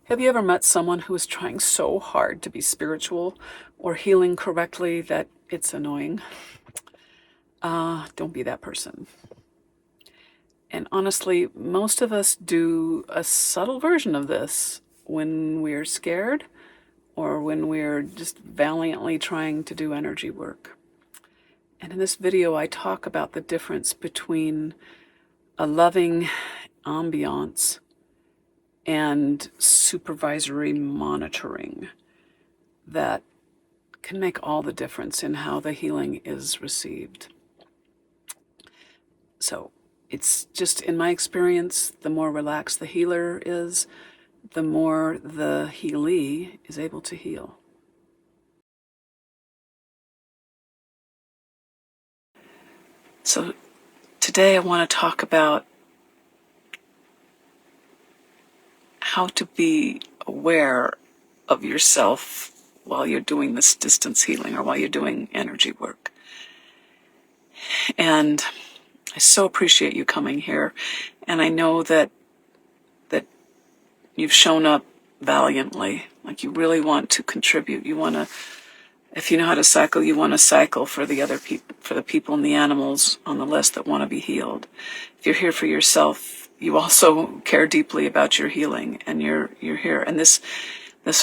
Have you ever met someone who is trying so hard to be spiritual or healing correctly that it's annoying? Don't be that person. And honestly, most of us do a subtle version of this when we're scared or when we're just valiantly trying to do energy work. And in this video, I talk about the difference between a loving ambiance and supervisory monitoring that can make all the difference in how the healing is received. So it's just, in my experience, the more relaxed the healer is, the more the healee is able to heal. So today I want to talk about how to be aware of yourself while you're doing this distance healing or while you're doing energy work. And I so appreciate you coming here. And I know that you've shown up valiantly, like you really want to contribute. You want to, if you know how to cycle, you want to cycle for the other people, for the people and the animals on the list that want to be healed. If you're here for yourself, you also care deeply about your healing, and you're here. And this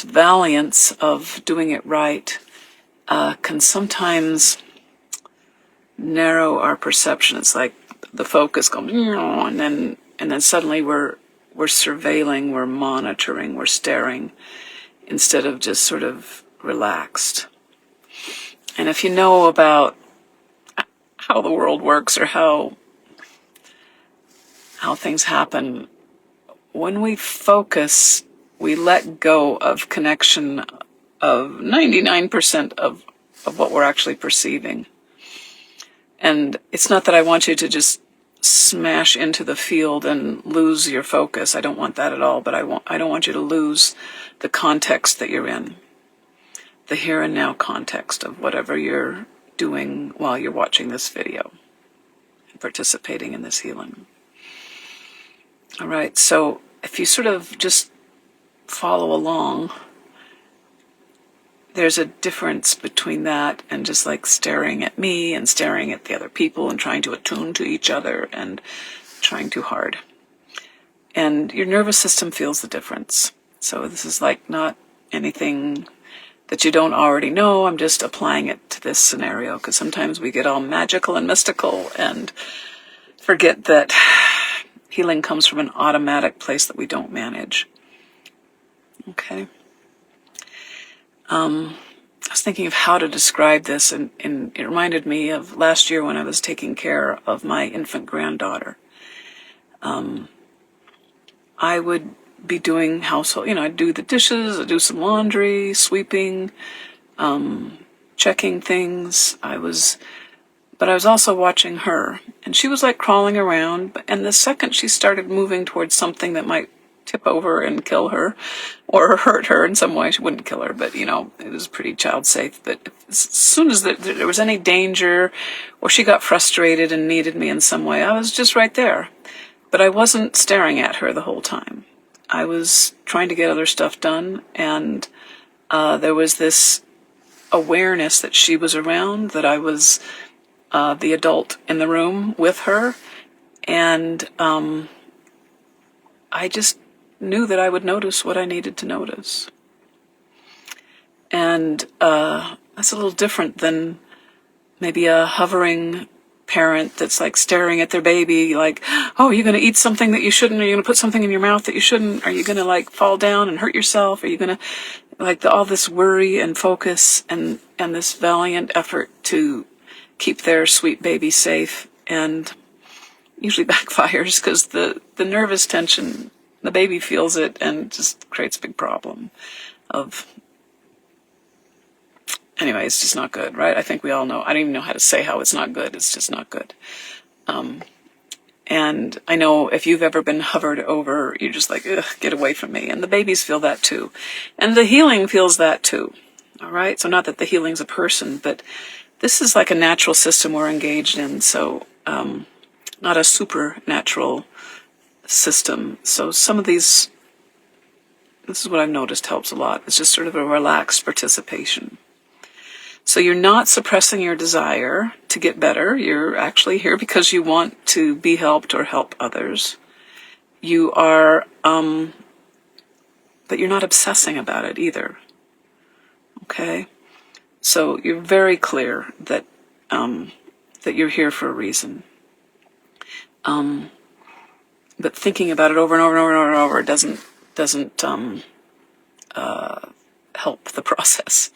valiance of doing it right can sometimes narrow our perception. It's like the focus goes, and then suddenly we're surveilling, we're monitoring, we're staring, instead of just sort of relaxed. And if you know about how the world works or how things happen, when we focus, we let go of connection of 99% of what we're actually perceiving. And it's not that I want you to just smash into the field and lose your focus. I don't want that at all, but I don't want you to lose the context that you're in. The here and now context of whatever you're doing while you're watching this video and participating in this healing. All right, so if you sort of just follow along, there's a difference between that and just like staring at me and staring at the other people and trying to attune to each other and trying too hard. And your nervous system feels the difference. So this is like not anything that you don't already know. I'm just applying it to this scenario because sometimes we get all magical and mystical and forget that healing comes from an automatic place that we don't manage. Okay. I was thinking of how to describe this, and it reminded me of last year when I was taking care of my infant granddaughter. I would be doing household, I'd do the dishes, I'd do some laundry, sweeping, checking things. But I was also watching her, and she was like crawling around, and the second she started moving towards something that might tip over and kill her or hurt her in some way, she wouldn't kill her, but it was pretty child safe. But as soon as there was any danger or she got frustrated and needed me in some way, I was just right there. But I wasn't staring at her the whole time. I was trying to get other stuff done, and there was this awareness that she was around, that I was the adult in the room with her, and I just knew that I would notice what I needed to notice. And that's a little different than maybe a hovering parent that's like staring at their baby like, oh, you're going to eat something that you shouldn't? Are you going to put something in your mouth that you shouldn't? Are you going to like fall down and hurt yourself? Are you going to like all this worry and focus and this valiant effort to keep their sweet baby safe, and usually backfires because the nervous tension, the baby feels it and just creates a big problem anyway, it's just not good, right? I think we all know. I don't even know how to say how it's not good. It's just not good. And I know if you've ever been hovered over, you're just like, ugh, get away from me. And the babies feel that too. And the healing feels that too. All right? So not that the healing's a person, but this is like a natural system we're engaged in. So not a supernatural system. So some of these this is what I've noticed helps a lot. It's just sort of a relaxed participation. So you're not suppressing your desire to get better. You're actually here because you want to be helped or help others. You are, but you're not obsessing about it either. Okay? So you're very clear that that you're here for a reason. But thinking about it over and over and over and over doesn't help the process.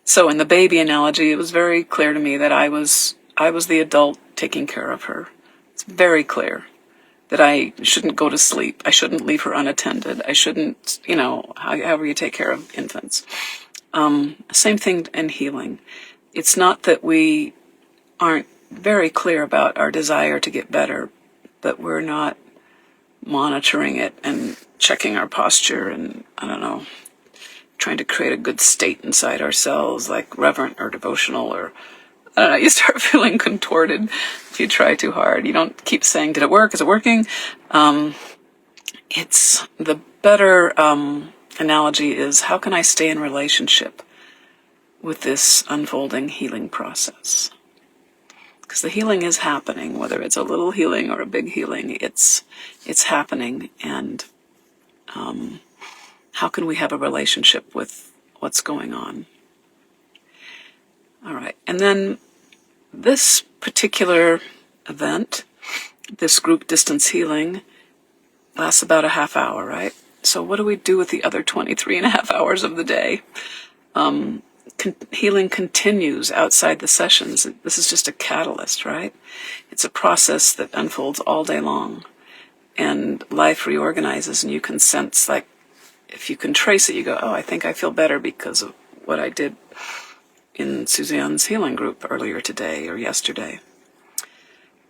So in the baby analogy, it was very clear to me that I was the adult taking care of her. It's very clear that I shouldn't go to sleep. I shouldn't leave her unattended. I shouldn't, however you take care of infants. Same thing in healing. It's not that we aren't very clear about our desire to get better, but we're not monitoring it and checking our posture and, trying to create a good state inside ourselves, like reverent or devotional, or, you start feeling contorted if you try too hard. You don't keep saying, did it work? Is it working? It's the better analogy is, how can I stay in relationship with this unfolding healing process? Because the healing is happening, whether it's a little healing or a big healing, it's happening. And how can we have a relationship with what's going on? All right. And then this particular event, this group distance healing, lasts about a half hour, right? So what do we do with the other 23 and a half hours of the day? Healing continues outside the sessions. This is just a catalyst, right? It's a process that unfolds all day long. And life reorganizes, and you can sense, like, if you can trace it, you go, oh, I think I feel better because of what I did in Suzanne's healing group earlier today or yesterday.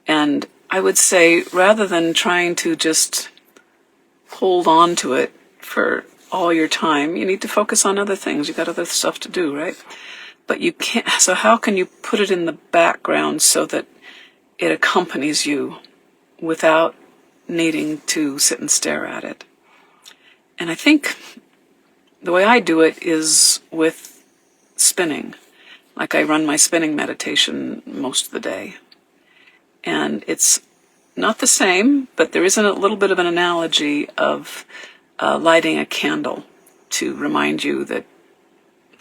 And I would say, rather than trying to just hold on to it for all your time, you need to focus on other things. You've got other stuff to do, right? But you can't, so how can you put it in the background so that it accompanies you without needing to sit and stare at it? And I think the way I do it is with spinning. Like, I run my spinning meditation most of the day. And it's not the same, but there is a little bit of an analogy of lighting a candle to remind you that,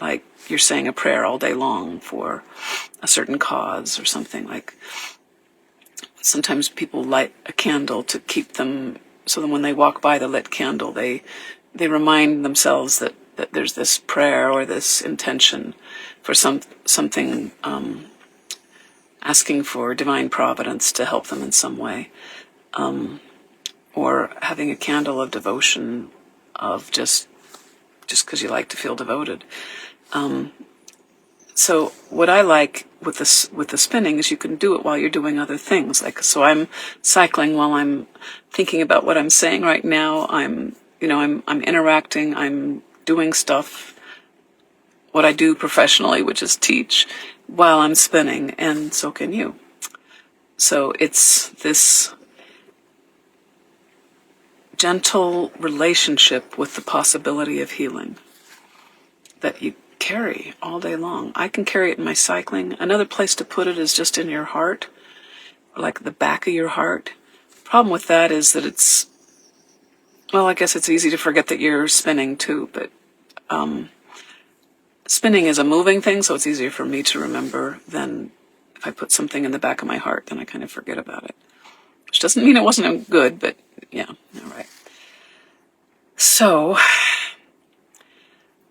like, you're saying a prayer all day long for a certain cause or something. Like, sometimes people light a candle to keep them, so that when they walk by the lit candle, they remind themselves that there's this prayer or this intention for something, asking for divine providence to help them in some way, or having a candle of devotion, of just because you like to feel devoted. So what I like with the spinning is you can do it while you're doing other things. Like, so I'm cycling while I'm thinking about what I'm saying right now. I'm interacting. I'm doing stuff, what I do professionally, which is teach, while I'm spinning, and so can you. So it's this gentle relationship with the possibility of healing that you carry all day long. I can carry it in my cycling. Another place to put it is just in your heart, like the back of your heart. Problem with that is that it's, well, I guess it's easy to forget that you're spinning too, but spinning is a moving thing, so it's easier for me to remember than if I put something in the back of my heart, then I kind of forget about it. Which doesn't mean it wasn't good, but yeah, all right. So,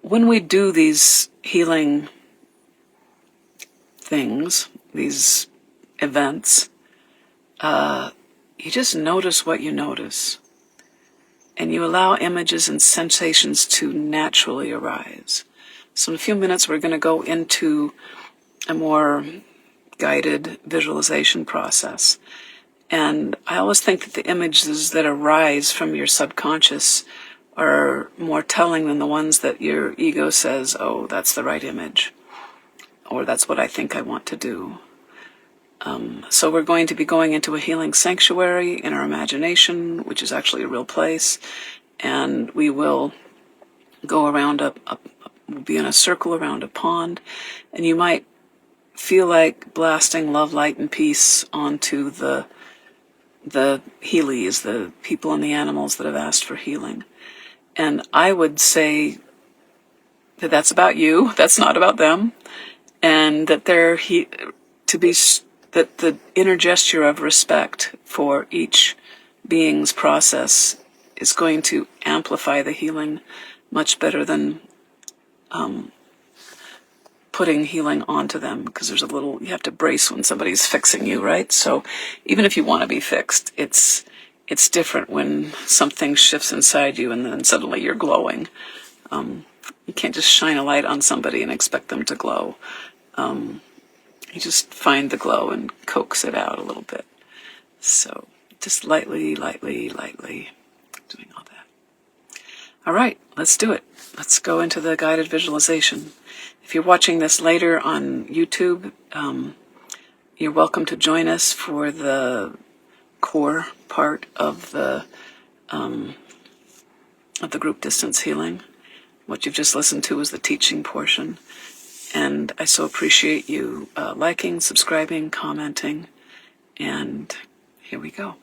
when we do these healing things, these events, you just notice what you notice. And you allow images and sensations to naturally arise. So in a few minutes, we're going to go into a more guided visualization process. And I always think that the images that arise from your subconscious are more telling than the ones that your ego says, oh, that's the right image, or that's what I think I want to do. So we're going to be going into a healing sanctuary in our imagination, which is actually a real place, and we will go around we'll be in a circle around a pond, and you might feel like blasting love, light, and peace onto the Healies, the people and the animals that have asked for healing. And I would say that that's about you, that's not about them, and that that the inner gesture of respect for each being's process is going to amplify the healing much better than putting healing onto them, because you have to brace when somebody's fixing you, right? So even if you want to be fixed, it's different when something shifts inside you and then suddenly you're glowing. You can't just shine a light on somebody and expect them to glow. You just find the glow and coax it out a little bit. So just lightly, lightly, lightly doing all that. All right, let's do it. Let's go into the guided visualization. If you're watching this later on YouTube, you're welcome to join us for the core part of the group distance healing. What you've just listened to is the teaching portion. And I so appreciate you liking, subscribing, commenting, and here we go.